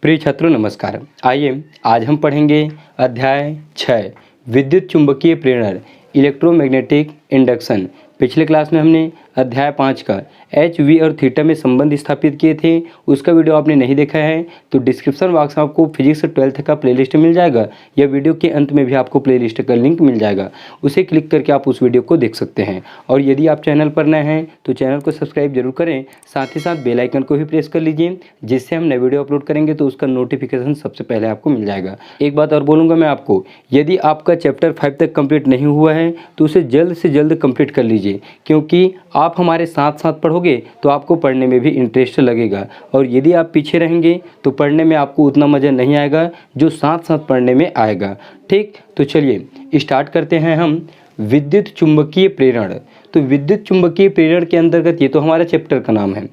प्रिय छात्रों नमस्कार। आइए आज हम पढ़ेंगे अध्याय 6 विद्युत चुंबकीय प्रेरण इलेक्ट्रोमैग्नेटिक इंडक्शन। पिछले क्लास में हमने अध्याय 5 का एच वी और थीटा में संबंध स्थापित किए थे। उसका वीडियो आपने नहीं देखा है तो डिस्क्रिप्शन बॉक्स में आपको फिजिक्स 12th का प्लेलिस्ट मिल जाएगा या वीडियो के अंत में भी आपको प्लेलिस्ट का लिंक मिल जाएगा। उसे क्लिक करके आप उस वीडियो को देख सकते हैं। और यदि आप चैनल पर नए हैं तो चैनल को सब्सक्राइब जरूर करें, साथ ही साथ बेल आइकन को भी प्रेस कर लीजिए, जिससे हम नए वीडियो अपलोड करेंगे तो उसका नोटिफिकेशन सबसे पहले आपको मिल जाएगा। एक बात और बोलूँगा मैं आपको, यदि आपका चैप्टर 5 तक कंप्लीट नहीं हुआ है तो उसे जल्द से जल्द कंप्लीट कर लीजिए, क्योंकि आप हमारे साथ साथ पढ़ोगे तो आपको पढ़ने में भी इंटरेस्ट लगेगा। और यदि आप पीछे रहेंगे तो पढ़ने में आपको उतना मज़ा नहीं आएगा जो साथ साथ पढ़ने में आएगा। ठीक, तो चलिए स्टार्ट करते हैं हम विद्युत चुंबकीय प्रेरण। तो विद्युत चुंबकीय प्रेरण के अंतर्गत ये तो हमारा चैप्टर का नाम है।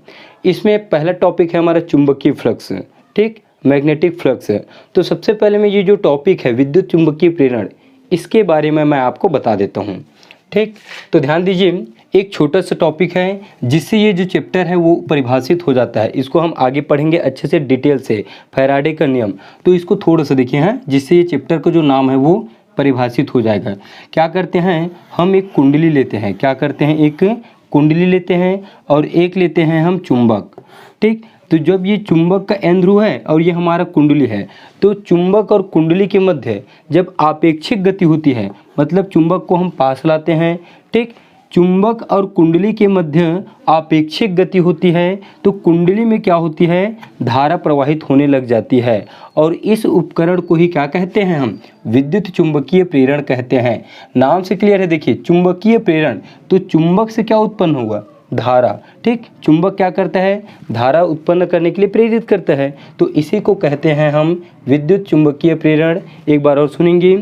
इसमें पहला टॉपिक है हमारा चुंबकीय फ्लक्स, ठीक, मैग्नेटिक फ्लक्स। तो सबसे पहले मैं ये जो टॉपिक है विद्युत चुंबकीय प्रेरण, इसके बारे में मैं आपको बता देता हूँ। ठीक, तो ध्यान दीजिए, एक छोटा सा टॉपिक है जिससे ये जो चैप्टर है वो परिभाषित हो जाता है। इसको हम आगे पढ़ेंगे अच्छे से डिटेल से, फैराडे का नियम। तो इसको थोड़ा सा देखिए हैं, जिससे ये चैप्टर का जो नाम है वो परिभाषित हो जाएगा। क्या करते हैं हम, एक कुंडली लेते हैं। क्या करते हैं, एक कुंडली लेते हैं और एक लेते हैं हम चुंबक। ठीक, तो जब ये चुंबक का एन ध्रुव है और ये हमारा कुंडली है, तो चुंबक और कुंडली के मध्य जब आपेक्षिक गति होती है, मतलब चुंबक को हम पास लाते हैं, ठीक, चुंबक और कुंडली के मध्य आपेक्षिक गति होती है, तो कुंडली में क्या होती है, धारा प्रवाहित होने लग जाती है। और इस उपकरण को ही क्या कहते हैं हम, विद्युत चुंबकीय प्रेरण कहते हैं। नाम से क्लियर है, देखिए चुंबकीय प्रेरण, तो चुंबक से क्या उत्पन्न होगा, धारा। ठीक, चुंबक क्या करता है, धारा उत्पन्न करने के लिए प्रेरित करता है, तो इसी को कहते हैं हम विद्युत चुंबकीय प्रेरण। एक बार और सुनेंगे,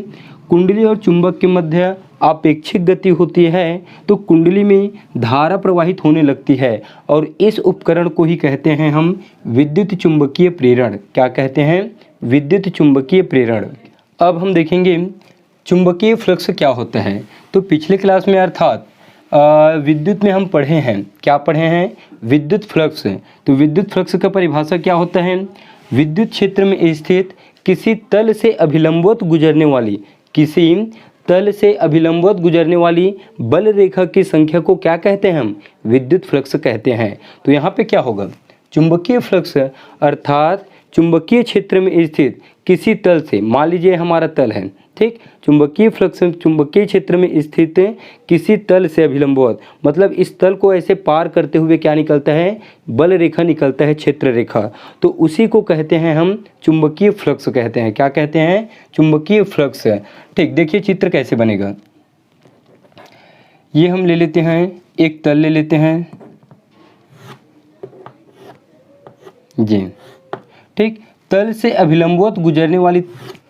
कुंडली और चुंबक के मध्य आपेक्षिक गति होती है, तो कुंडली में धारा प्रवाहित होने लगती है, और इस उपकरण को ही कहते हैं हम विद्युत चुंबकीय प्रेरण। क्या कहते हैं, विद्युत चुंबकीय प्रेरण। अब हम देखेंगे चुंबकीय फ्लक्स क्या होता है। तो पिछले क्लास में अर्थात विद्युत में हम पढ़े हैं, क्या पढ़े हैं, विद्युत फ्लक्स। तो विद्युत फ्लक्स का परिभाषा क्या होता है, विद्युत क्षेत्र में स्थित किसी तल से अभिलंबवत गुजरने वाली, किसी तल से अभिलंबवत गुजरने वाली बल रेखा की संख्या को क्या कहते हैं हम, विद्युत फ्लक्स कहते हैं। तो यहाँ पे क्या होगा, चुंबकीय फ्लक्स अर्थात चुंबकीय क्षेत्र में स्थित किसी तल से, मान लीजिए हमारा तल है, ठीक, चुंबकीय फ्लक्स चुंबकीय क्षेत्र में स्थित किसी तल से अभिलंबवत, मतलब इस तल को ऐसे पार करते हुए क्या निकलता है, बल रेखा निकलता है, क्षेत्र रेखा। तो उसी को कहते हैं हम चुंबकीय फ्लक्स कहते हैं। क्या कहते हैं, चुंबकीय फ्लक्स। ठीक, देखिए चित्र कैसे बनेगा। ये हम ले लेते हैं, एक तल ले लेते हैं जी, ठीक, तल से अभिलंबवत गुजरने वाली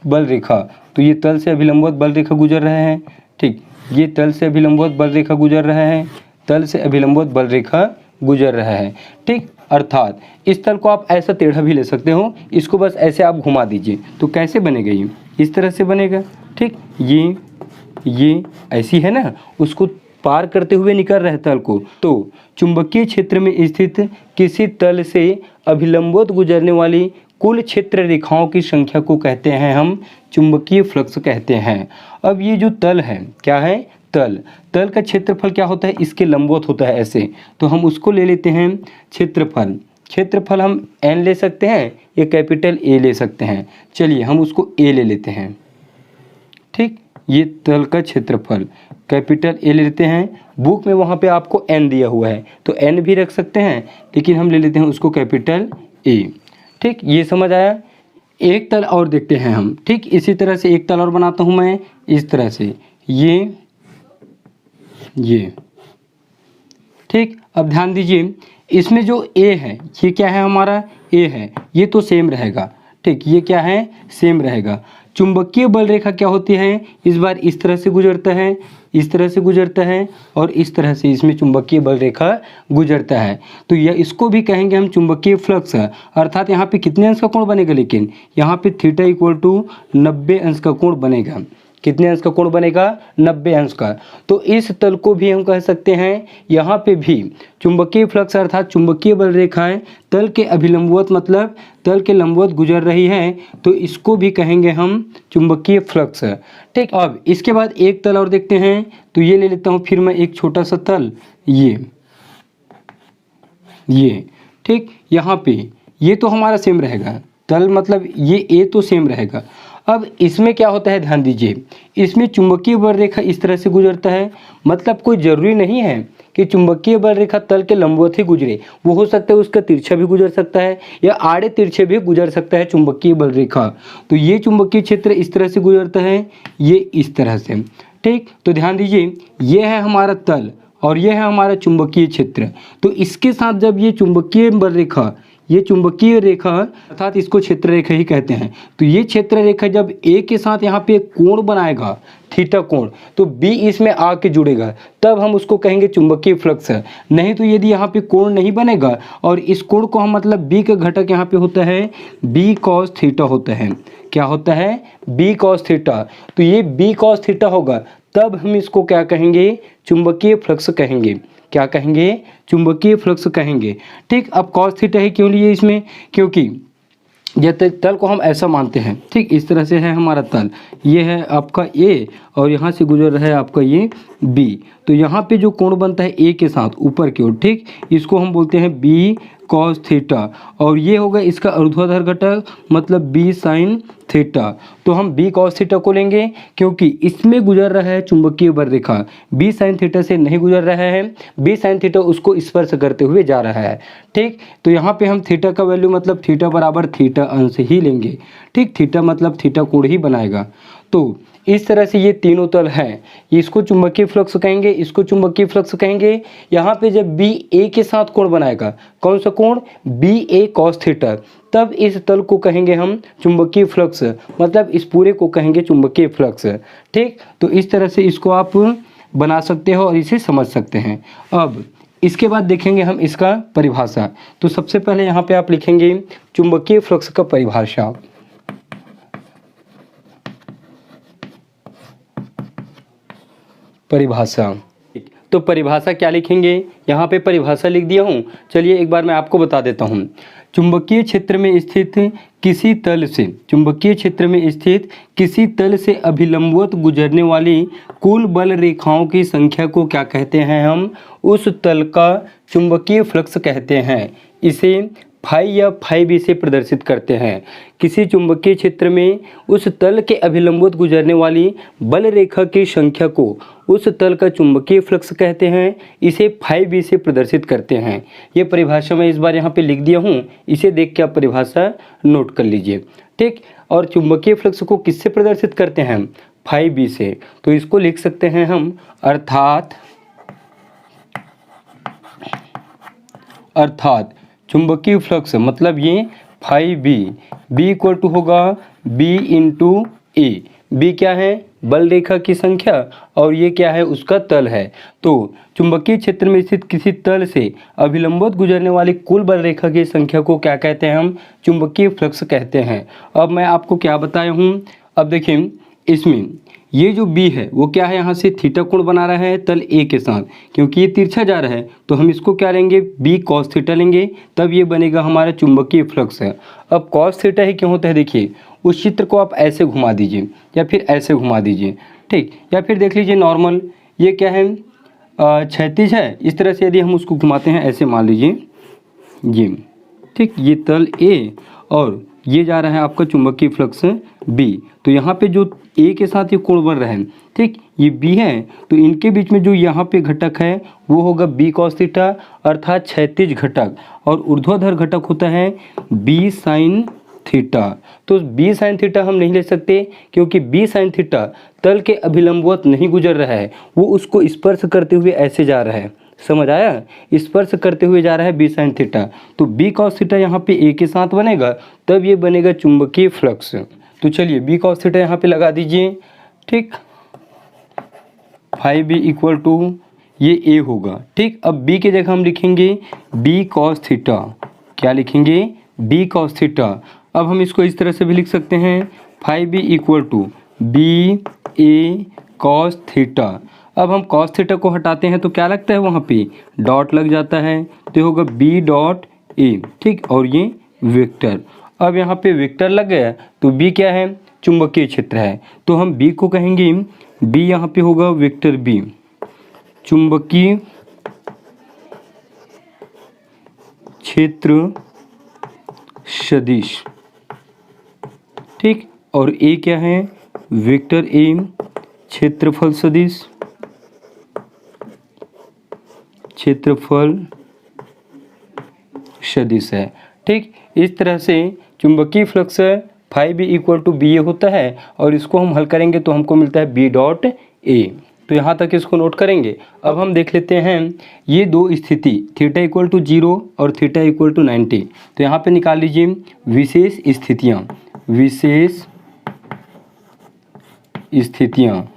बल रेखा। तो ये तल से अभिलंबवत बल रेखा गुजर रहे हैं, ठीक, ये तल से अभिलंबवत बल रेखा गुजर रहे हैं, तल से अभिलंबवत बल रेखा गुजर रहा है। ठीक, अर्थात इस तल को आप ऐसा टेढ़ा भी ले सकते हो, इसको बस ऐसे आप घुमा दीजिए तो कैसे बनेगा, ये इस तरह से बनेगा। ठीक, ये ऐसी है ना, उसको पार करते हुए निकल रहा है तल को। तो चुंबकीय क्षेत्र में स्थित किसी तल से अभिलंबवत गुजरने वाली कुल क्षेत्र रेखाओं की संख्या को कहते हैं हम चुंबकीय फ्लक्स कहते हैं। अब ये जो तल है, क्या है, तल का क्षेत्रफल क्या होता है, इसके लंबवत होता है ऐसे, तो हम उसको ले लेते हैं क्षेत्रफल हम n ले सकते हैं या कैपिटल A ले सकते हैं। चलिए हम उसको A ले लेते हैं। ठीक, ये तल का क्षेत्रफल कैपिटल A ले लेते हैं। बुक में वहाँ पे आपको n दिया हुआ है तो n भी रख सकते हैं, लेकिन हम ले लेते हैं उसको कैपिटल A। ठीक, ये समझ आया। एक तल और देखते हैं हम। ठीक, इसी तरह से एक तल और बनाता हूँ मैं, इस तरह से, ये ठीक। अब ध्यान दीजिए, इसमें जो A है, ये क्या है, हमारा A है, ये तो सेम रहेगा। ठीक, ये क्या है, सेम रहेगा। चुंबकीय बल रेखा क्या होती है, इस बार इस तरह से गुजरता है, इस तरह से गुजरता है, और इस तरह से इसमें चुंबकीय बल रेखा गुजरता है। तो यह इसको भी कहेंगे हम चुंबकीय फ्लक्स। अर्थात यहाँ पे कितने अंश का कोण बनेगा, लेकिन यहाँ पे थीटा इक्वल टू 90 अंश का कोण बनेगा। कितने अंश का कोण बनेगा, 90 अंश का। तो इस तल को भी हम कह सकते हैं, यहाँ पे भी चुंबकीय फ्लक्स अर्थात चुंबकीय बल रेखाएं तल के अभिलंबवत मतलब तल के लंबवत गुजर रही है, तो इसको भी कहेंगे हम चुंबकीय फ्लक्स। ठीक, अब इसके बाद एक तल और देखते हैं, तो ये ले लेता हूँ फिर मैं एक छोटा सा तल, ये ठीक, यहाँ पे ये तो हमारा सेम रहेगा तल, मतलब ये ए तो सेम रहेगा। अब इसमें क्या होता है, ध्यान दीजिए, इसमें चुंबकीय बल रेखा इस तरह से गुजरता है, मतलब कोई ज़रूरी नहीं है कि चुंबकीय बल रेखा तल के लंबवत ही गुजरे, वो हो सकता है उसका तिरछा भी गुजर सकता है या आड़े तिरछे भी गुजर सकता है चुंबकीय बल रेखा। तो ये चुंबकीय क्षेत्र इस तरह से गुजरता है, ये इस तरह से। ठीक, तो ध्यान दीजिए, ये है हमारा तल और ये है हमारा चुंबकीय क्षेत्र। तो इसके साथ जब ये चुंबकीय बल रेखा, ये चुंबकीय रेखा अर्थात इसको क्षेत्र रेखा ही कहते हैं, तो ये क्षेत्र रेखा जब ए के साथ यहाँ पे एक कोण बनाएगा, थीटा कोण, तो बी इसमें आके जुड़ेगा, तब हम उसको कहेंगे चुंबकीय फ्लक्स है। नहीं तो यदि यहाँ पे कोण नहीं बनेगा और इस कोण को हम मतलब बी का घटक यहाँ पे होता है बी कॉस थीटा होता है। क्या होता है, बी कॉस थीटा। तो ये बी कॉस थीटा होगा, तब हम इसको क्या कहेंगे, चुंबकीय फ्लक्स कहेंगे। क्या कहेंगे, चुंबकीय फ्लक्स कहेंगे। ठीक, अब कॉस थीटा ही क्यों लिए इसमें, क्योंकि जब तल को हम ऐसा मानते हैं, ठीक, इस तरह से है हमारा तल, ये है आपका ए और यहाँ से गुजर रहा है आपका ये बी, तो यहाँ पे जो कोण बनता है ए के साथ ऊपर की ओर, ठीक, इसको हम बोलते हैं बी कॉस थीटा, और ये होगा इसका ऊर्ध्वाधर घटक मतलब बी साइन थीटा। तो हम बी कॉस थीटा को लेंगे क्योंकि इसमें गुजर रहा है चुंबकीय बल रेखा, बी साइन थीटा से नहीं गुजर रहा है, बी साइन थीटा उसको स्पर्श करते हुए जा रहा है। ठीक, तो यहाँ पे हम थीटा का वैल्यू मतलब थीटा बराबर थीटा अंश ही लेंगे। ठीक, थीटा मतलब थीटा कोण ही बनाएगा। तो इस तरह से ये तीनों तल हैं, इसको चुंबकीय फ्लक्स कहेंगे, इसको चुंबकीय फ्लक्स कहेंगे। यहाँ पे जब बी ए के साथ कोण बनाएगा, कौन सा कोण, बी ए कॉस थीटा, तब इस तल को कहेंगे हम चुंबकीय फ्लक्स, मतलब इस पूरे को कहेंगे चुंबकीय फ्लक्स। ठीक, तो इस तरह से इसको आप बना सकते हो और इसे समझ सकते हैं। अब इसके बाद देखेंगे हम इसका परिभाषा। तो सबसे पहले यहाँ पे आप लिखेंगे चुंबकीय फ्लक्स का परिभाषा। परिभाषा, तो परिभाषा क्या लिखेंगे, यहाँ पे परिभाषा लिख दिया हूँ। चलिए एक बार मैं आपको बता देता हूँ। चुंबकीय क्षेत्र में स्थित किसी तल से, चुंबकीय क्षेत्र में स्थित किसी तल से अभिलंबवत गुजरने वाली कुल बल रेखाओं की संख्या को क्या कहते हैं, हम उस तल का चुंबकीय फ्लक्स कहते हैं। इसे फाई या फाई बी से प्रदर्शित करते हैं। किसी चुंबकीय क्षेत्र में उस तल के अभिलंबवत गुजरने वाली बल रेखा की संख्या को उस तल का चुंबकीय फ्लक्स कहते हैं। इसे फाई बी से प्रदर्शित करते हैं। ये परिभाषा मैं इस बार यहाँ पे लिख दिया हूँ, इसे देख के आप परिभाषा नोट कर लीजिए। ठीक, और चुंबकीय फ्लक्स को किससे प्रदर्शित करते हैं, फाई बी से। तो इसको लिख सकते हैं हम अर्थात चुंबकीय फ्लक्स मतलब ये phi B, B equal to होगा बी इंटू ए। बी क्या है, बल रेखा की संख्या, और ये क्या है, उसका तल है। तो चुंबकीय क्षेत्र में स्थित किसी तल से अभिलंबवत गुजरने वाली कुल बल रेखा की संख्या को क्या कहते हैं, हम चुंबकीय फ्लक्स कहते हैं। अब मैं आपको क्या बताया हूँ, अब देखिए इसमें ये जो बी है वो क्या है, यहाँ से थीटा कोण बना रहा है तल ए के साथ, क्योंकि ये तिरछा जा रहा है तो हम इसको क्या लेंगे, बी कॉस थीटा लेंगे, तब ये बनेगा हमारा चुंबकीय फ्लक्स है। अब कॉस थीटा ही क्यों होता है, देखिए उस चित्र को आप ऐसे घुमा दीजिए या फिर ऐसे घुमा दीजिए। ठीक, या फिर देख लीजिए नॉर्मल, ये क्या है, क्षैतिज है, इस तरह से यदि हम उसको घुमाते हैं ऐसे, मान लीजिए ये, ठीक, ये तल ए और ये जा रहा है आपका चुंबकीय फ्लक्स बी। तो यहाँ पे जो ए के साथ ये कोण बन रहा है, ठीक, ये बी है, तो इनके बीच में जो यहाँ पे घटक है वो होगा बी कॉस थीटा अर्थात क्षैतिज घटक, और ऊर्ध्वाधर घटक होता है बी साइन थीटा। तो बी साइन थीटा हम नहीं ले सकते क्योंकि बी साइन थीटा तल के अभिलंबवत नहीं गुजर रहा है, वो उसको स्पर्श करते हुए ऐसे जा रहा है, समझ आया, स्पर्श करते हुए जा रहा है बी साइन थीटा। तो बी कॉस थीटा यहाँ पे ए के साथ बनेगा, तब ये बनेगा चुंबकीय फ्लक्स। तो चलिए बी कॉस थीटा यहाँ पे लगा दीजिए। ठीक, फाई बी इक्वल टू ये ए होगा। ठीक, अब बी की जगह हम लिखेंगे बी कॉस थीटा। क्या लिखेंगे, बी कॉस थीटा। अब हम इसको इस तरह से भी लिख सकते हैं, phi B equal to B A cos theta. अब हम कॉस थीटा को हटाते हैं तो क्या लगता है, वहाँ पे डॉट लग जाता है, तो होगा बी डॉट ए, ठीक। और ये वेक्टर, अब यहाँ पे वेक्टर लग गया तो बी क्या है, चुंबकीय क्षेत्र है, तो हम बी को कहेंगे, बी यहाँ पे होगा वेक्टर बी, चुंबकीय क्षेत्र सदिश, ठीक। और ए क्या है, वेक्टर ए क्षेत्रफल सदिश, क्षेत्रफल सदिश है, ठीक। इस तरह से चुंबकीय flux phi equal to B a होता है, और इसको हम हल करेंगे तो हमको मिलता है बी डॉट ए। तो यहाँ तक इसको नोट करेंगे। अब हम देख लेते हैं ये दो स्थिति, थीटा इक्वल टू 0 और थीटा इक्वल टू 90। तो यहाँ पे निकाल लीजिए विशेष स्थितियाँ, विशेष स्थितियाँ,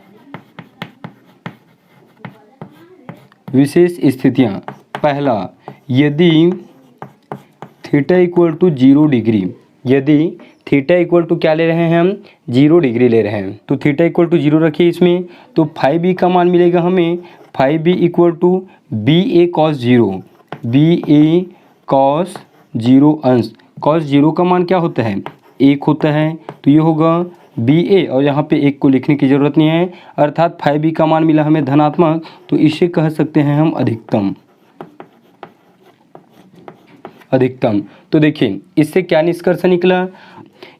विशेष स्थितियाँ। पहला, यदि थीटा इक्वल टू 0 डिग्री, यदि थीटा इक्वल टू क्या ले रहे हैं हम, 0 डिग्री ले रहे हैं, तो थीटा इक्वल टू 0 रखिए इसमें, तो फाइव बी का मान मिलेगा हमें, five B equal to B A cos 0, B A cos 0 अंश, कॉस 0 का मान क्या होता है, 1 होता है, तो ये होगा बी ए, और यहाँ पे 1 को लिखने की ज़रूरत नहीं है, अर्थात फाइव बी का मान मिला हमें धनात्मक, तो इसे कह सकते हैं हम अधिकतम, अधिकतम। तो देखिए इससे क्या निष्कर्ष निकला,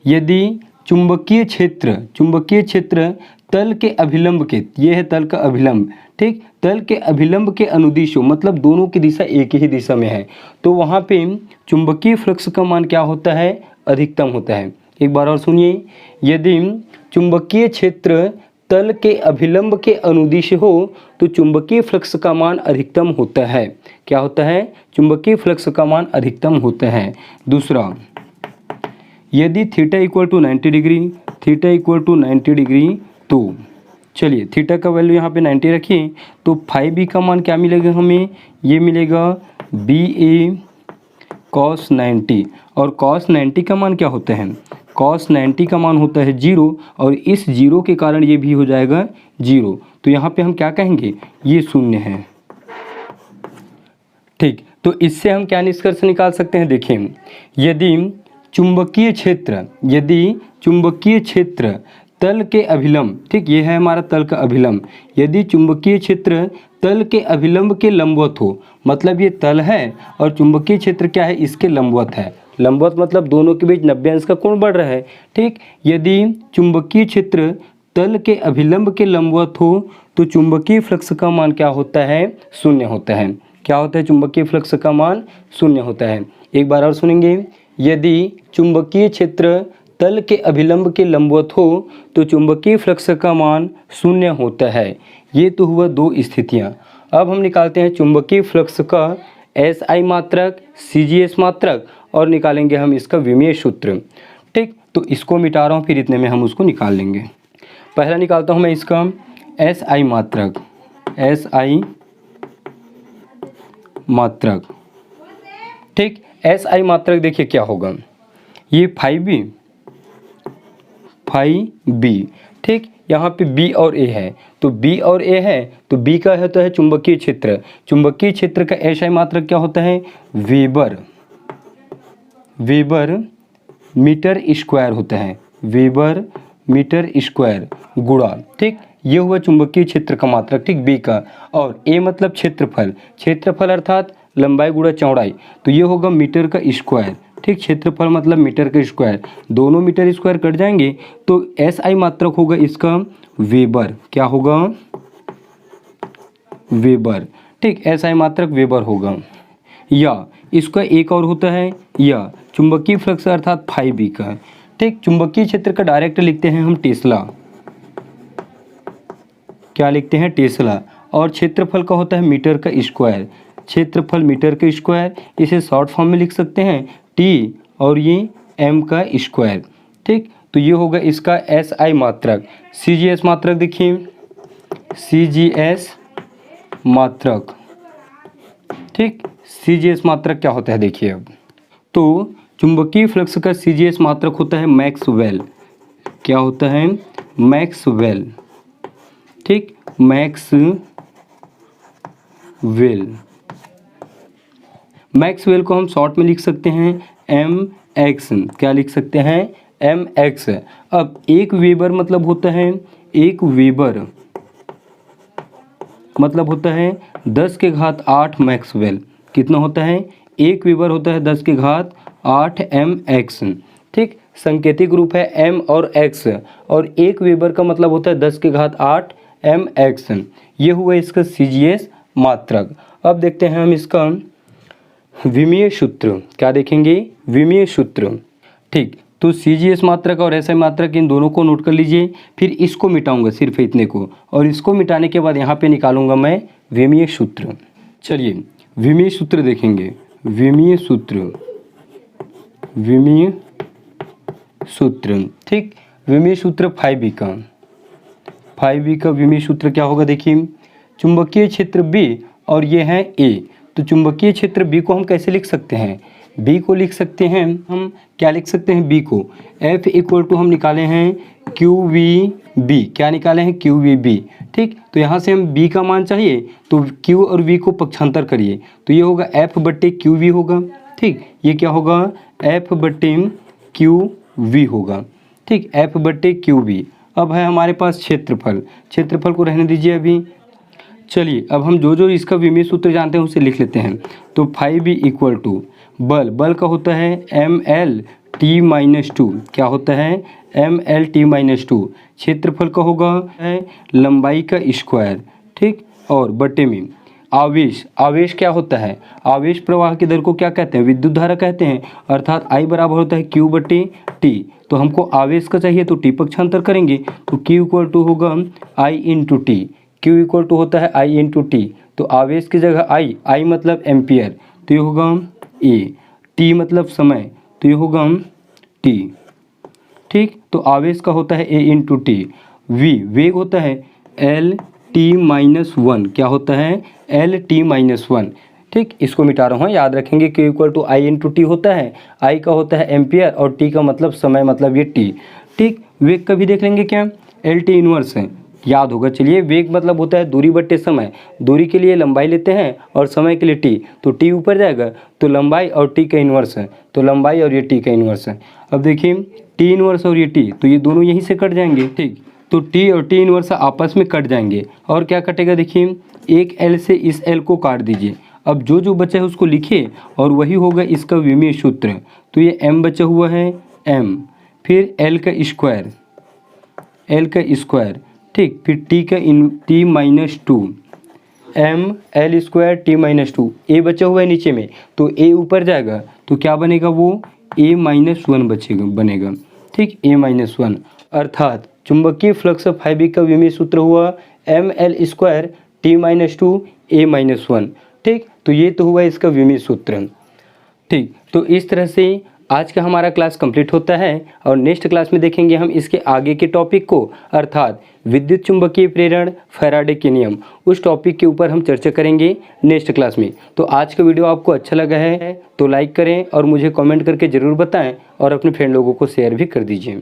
यदि चुंबकीय क्षेत्र तल के अभिलंब के, ये है तल का अभिलंब, ठीक, तल के अभिलंब के अनुदिश हो, मतलब दोनों की दिशा एक ही दिशा में है, तो वहाँ पे चुंबकीय फ्लक्स का मान क्या होता है, अधिकतम होता है। एक बार और सुनिए, यदि चुंबकीय क्षेत्र तल के अभिलंब के अनुदिश हो तो चुंबकीय फ्लक्स का मान अधिकतम होता है। क्या होता है, चुंबकीय फ्लक्स का मान अधिकतम होता है। दूसरा, यदि theta equal to 90 degree, theta equal to 90 degree, तो चलिए थीटा का वैल्यू यहाँ पे 90 रखिए, तो फाइव बी का मान क्या मिलेगा हमें, ये मिलेगा बी ए कॉस 90, और कॉस 90 का मान क्या होता है, कॉस 90 का मान होता है 0, और इस 0 के कारण ये भी हो जाएगा 0, तो यहाँ पे हम क्या कहेंगे, ये शून्य है, ठीक। तो इससे हम क्या निष्कर्ष निकाल सकते हैं, देखिए यदि चुंबकीय क्षेत्र तल के अभिलंब, ठीक, ये है हमारा तल का अभिलंब, यदि चुंबकीय क्षेत्र तल के अभिलंब के लंबवत हो, मतलब ये तल है और चुंबकीय क्षेत्र क्या है, इसके लंबवत है, लंबवत मतलब दोनों के बीच 90 अंश का कोण बढ़ रहा है, ठीक। यदि चुंबकीय क्षेत्र तल के अभिलंब के लंबवत हो तो चुंबकीय फ्लक्स का मान क्या होता है, शून्य होता है। क्या होता है, चुंबकीय फ्लक्स का मान शून्य होता है। एक बार और सुनेंगे, यदि चुंबकीय क्षेत्र तल के अभिलंब के लंबवत हो तो चुंबकीय फ्लक्स का मान शून्य होता है। ये तो हुआ दो स्थितियाँ। अब हम निकालते हैं चुंबकीय फ्लक्स का SI मात्रक, CGS मात्रक, और निकालेंगे हम इसका विमीय सूत्र, ठीक। तो इसको मिटा रहा हूँ, फिर इतने में हम उसको निकाल लेंगे। पहला निकालता हूँ मैं इसका SI मात्रक, SI मात्रक, ठीक। SI मात्रक देखिए क्या होगा, ये 5B, ठीक। यहाँ पे B और A है, तो B और A है तो B का होता है चुंबकीय क्षेत्र, चुंबकीय क्षेत्र का SI मात्रक क्या होता है, वेबर मीटर स्क्वायर होता है, वेबर मीटर स्क्वायर गुणा, ठीक। ये हुआ चुंबकीय क्षेत्र का मात्रक, ठीक, B का। और A मतलब क्षेत्रफल अर्थात लंबाई गुणा चौड़ाई, तो ये होगा मीटर का स्क्वायर, ठीक। क्षेत्रफल मतलब मीटर का स्क्वायर, दोनों मीटर स्क्वायर कट जाएंगे तो SI मात्रक होगा इसका वेबर, क्या होगा, वेबर, ठीक। SI मात्रक वेबर होगा। या इसका एक और होता है, या चुंबकीय फ्लक्स अर्थात 5B का, ठीक। चुंबकीय क्षेत्र का डायरेक्ट लिखते हैं हम टेस्ला, क्या लिखते हैं, टेस्ला। और क्षेत्रफल का होता है मीटर का स्क्वायर, क्षेत्रफल मीटर का स्क्वायर, इसे शॉर्ट फॉर्म में लिख सकते हैं T, और ये M का स्क्वायर, ठीक। तो ये होगा इसका SI मात्रक। CGS मात्रक देखिए, CGS मात्रक, ठीक। CGS मात्रक क्या होता है देखिए अब, तो चुंबकीय फ्लक्स का CGS मात्रक होता है मैक्सवेल, क्या होता है, मैक्सवेल, ठीक, मैक्सवेल को हम शॉर्ट में लिख सकते हैं mx। क्या लिख सकते हैं? mx। अब एक वेबर मतलब होता है, एक वेबर मतलब होता है 10 के घात 8 मैक्सवेल। कितना होता है? एक वेबर होता है 10 के घात 8 mx। ठीक, संकेतिक रूप है m और x, और एक वेबर का मतलब होता है 10 के घात 8 mx। ये हुआ इसका CGS मात्रक। अब देखते हैं हम इसका विमीय सूत्र। क्या देखेंगे? विमीय सूत्र। ठीक, तो CGS मात्रक और SI मात्रक इन दोनों को नोट कर लीजिए। फिर इसको मिटाऊंगा, सिर्फ इतने को, और इसको मिटाने के बाद यहाँ पे निकालूंगा मैं विमीय सूत्र। चलिए विमीय सूत्र देखेंगे। विमीय सूत्र, विमीय सूत्र। ठीक, विमीय सूत्र 5B का, 5B का विमीय सूत्र क्या होगा? देखिए, चुंबकीय क्षेत्र B और ये है A। तो चुंबकीय क्षेत्र B को हम कैसे लिख सकते हैं? B को लिख सकते हैं हम, क्या लिख सकते हैं? B को F इक्वल टू हम निकाले हैं QVB। क्या निकाले हैं? QVB। ठीक, तो यहाँ से हम B का मान चाहिए तो Q और V को पक्षांतर करिए, तो ये होगा F बट्टे QV होगा। ठीक, ये क्या होगा? F बट्टे QV होगा। ठीक, F बट्टे QV। अब है हमारे पास क्षेत्रफल। क्षेत्रफल को रहने दीजिए अभी। चलिए अब हम जो इसका विमीय सूत्र जानते हैं उसे लिख लेते हैं। तो 5B इक्वल टू बल का होता है MLT-2। क्या होता है? MLT-2। क्षेत्रफल का होगा है लंबाई का स्क्वायर। ठीक, और बटे में आवेश क्या होता है? आवेश प्रवाह की दर को क्या कहते हैं? विद्युत धारा कहते हैं। अर्थात I बराबर होता है Q बटे T। तो हमको आवेश का चाहिए तो T पक्षांतर करेंगे, तो Q इक्वल टू होगा I into T. Q equal to होता है I इंटू टी। तो आवेश की जगह I मतलब एम्पियर, तो ये होगा A। T मतलब समय, तो ये होगा T। ठीक, तो आवेश का होता है A इंटू टी। वेग होता है LT-1। क्या होता है? LT-1। ठीक, इसको मिटा रहा हूँ, याद रखेंगे। Q equal to I into T होता है, I का होता है एम्पियर और T का मतलब समय, मतलब ये T। ठीक, वेग का भी देख लेंगे। क्या? LT इनवर्स है, याद होगा। चलिए, वेग मतलब होता है दूरी बट्टे समय। दूरी के लिए लंबाई लेते हैं और समय के लिए T, तो T ऊपर जाएगा तो लंबाई और T का इन्वर्स है, तो लंबाई और ये T का इन्वर्स है। अब देखिए T इन्वर्स और ये T, तो ये दोनों यहीं से कट जाएंगे। ठीक, तो T और T इन्वर्स आपस में कट जाएंगे, और क्या कटेगा? देखिए, एक L से इस L को काट दीजिए। अब जो बचा है उसको लिखिए, और वही होगा इसका विमीय सूत्र। तो ये M बचा हुआ है M, फिर L का स्क्वायर। ठीक, फिर T-2 ML² T-2। A बचा हुआ है नीचे में, तो A ऊपर जाएगा तो क्या बनेगा? वो A-1 बनेगा। ठीक, A-1। अर्थात चुंबकीय फ्लक्स 5B का विमीय सूत्र हुआ ML² T-2 A-1। ठीक, तो ये तो हुआ इसका विमीय सूत्र। ठीक, तो इस तरह से आज का हमारा क्लास कंप्लीट होता है, और नेक्स्ट क्लास में देखेंगे हम इसके आगे के टॉपिक को, अर्थात विद्युत चुंबकीय प्रेरण, फैराडे के नियम। उस टॉपिक के ऊपर हम चर्चा करेंगे नेक्स्ट क्लास में। तो आज का वीडियो आपको अच्छा लगा है तो लाइक करें और मुझे कमेंट करके ज़रूर बताएं, और अपने फ्रेंड लोगों को शेयर भी कर दीजिए।